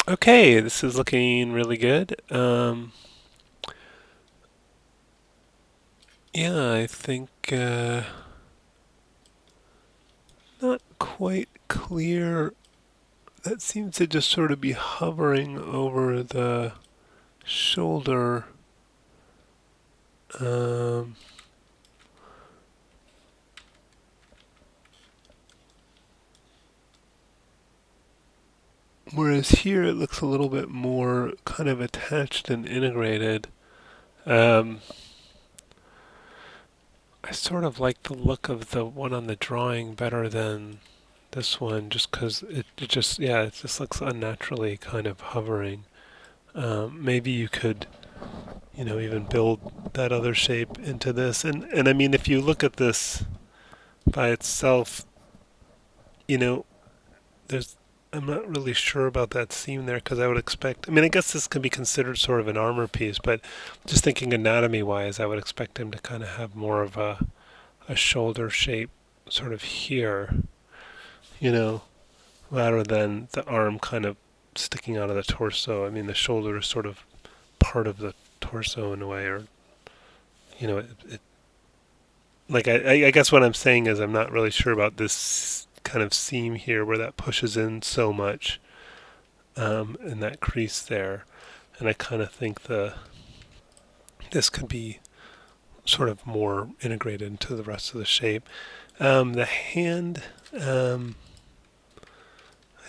Okay, this is looking really good. Yeah, I think not quite clear. That seems to just sort of be hovering over the shoulder. Um, Whereas here it looks a little bit more kind of attached and integrated. Um, I sort of like the look of the one on the drawing better than this one, just because it just, yeah, it just looks unnaturally kind of hovering. Maybe you could, even build that other shape into this. And I mean, if you look at this by itself, you know, there's, I'm not really sure about that seam there because I would expect, I mean, I guess this could be considered sort of an armor piece, but just thinking anatomy wise, I would expect him to kind of have more of a shoulder shape sort of here, you know, rather than the arm kind of sticking out of the torso. I mean, the shoulder is sort of part of the torso in a way, or it like I guess what I'm saying is I'm not really sure about this kind of seam here where that pushes in so much, in that crease there, and I kind of think the this could be sort of more integrated into the rest of the shape. The hand, I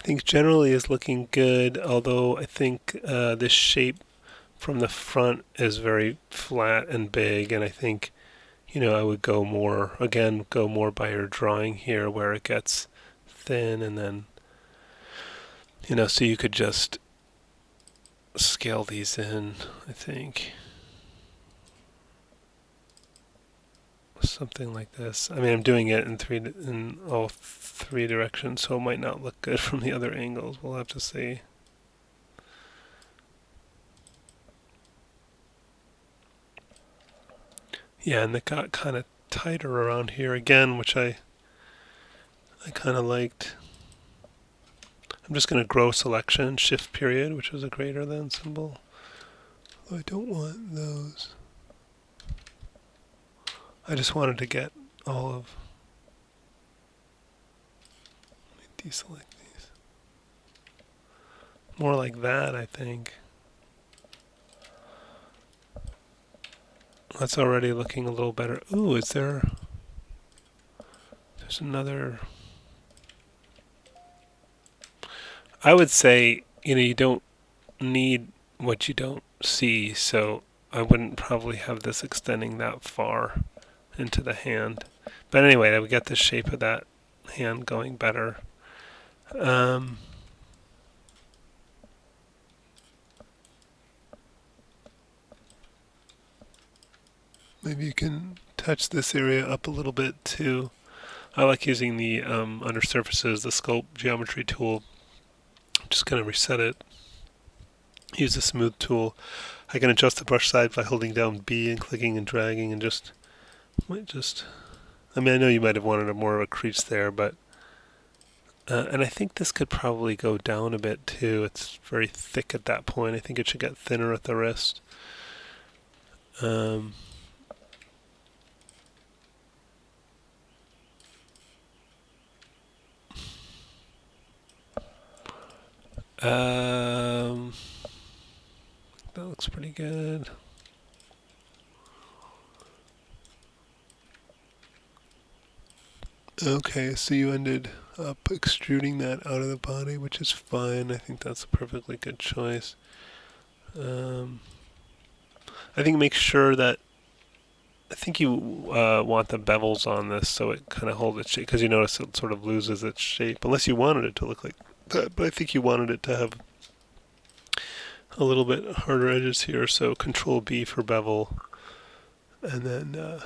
think generally is looking good, although I think this shape from the front is very flat and big, and I think I would go more, again, go more by your drawing here where it gets thin and then, so you could just scale these in, I think. Something like this. I mean, I'm doing it in all three directions, so it might not look good from the other angles. We'll have to see. Yeah, and it got kind of tighter around here again, which I kind of liked. I'm just going to grow selection, shift period, which is a greater than symbol. I don't want those. I just wanted to get all of. Let me deselect these. More like that, I think. That's already looking a little better. Ooh, is there? There's another. I would say, you don't need what you don't see, so I wouldn't probably have this extending that far into the hand. But anyway, we got the shape of that hand going better. Um, Maybe you can touch this area up a little bit too. I like using the under surfaces, the sculpt geometry tool. I'm just going to reset it. Use the smooth tool. I can adjust the brush size by holding down B and clicking and dragging and might just. I mean, I know you might have wanted a more of a crease there, but and I think this could probably go down a bit too. It's very thick at that point. I think it should get thinner at the wrist. Um, um, that looks pretty good. Okay, so you ended up extruding that out of the body, which is fine. I think that's a perfectly good choice. Um, I think make sure that I think you want the bevels on this so it kind of holds its shape because you notice it sort of loses its shape unless you wanted it to look like that. But I think you wanted it to have a little bit harder edges here. So Control B for bevel, and then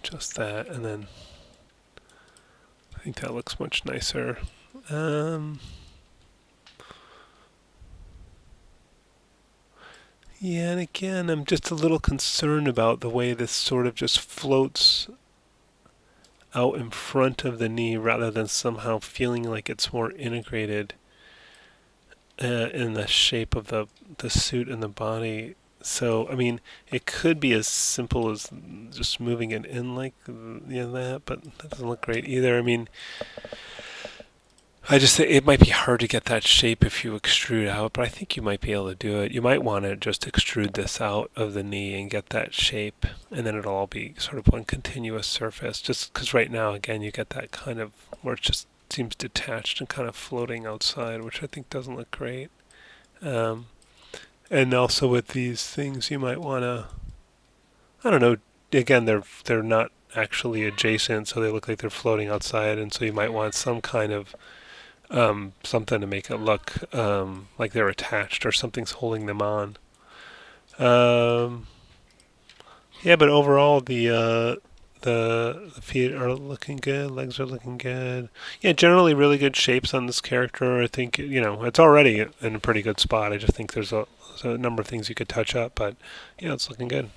just that, and then I think that looks much nicer. Um, yeah, and again, I'm just a little concerned about the way this sort of just floats out in front of the knee rather than somehow feeling like it's more integrated in the shape of the suit and the body. So, I mean, it could be as simple as just moving it in like that, but that doesn't look great either. I mean, I just think it might be hard to get that shape if you extrude out, but I think you might be able to do it. You might want to just extrude this out of the knee and get that shape, and then it'll all be sort of one continuous surface. Just because right now, again, you get that kind of where it just seems detached and kind of floating outside, which I think doesn't look great. Um, and also with these things, you might want to, I don't know. Again, they're not actually adjacent, so they look like they're floating outside, and so you might want some kind of something to make it look like they're attached or something's holding them on. Um, yeah, but overall the feet are looking good, legs are looking good. Yeah, generally really good shapes on this character. I think it's already in a pretty good spot. I just think there's a number of things you could touch up, but yeah, it's looking good.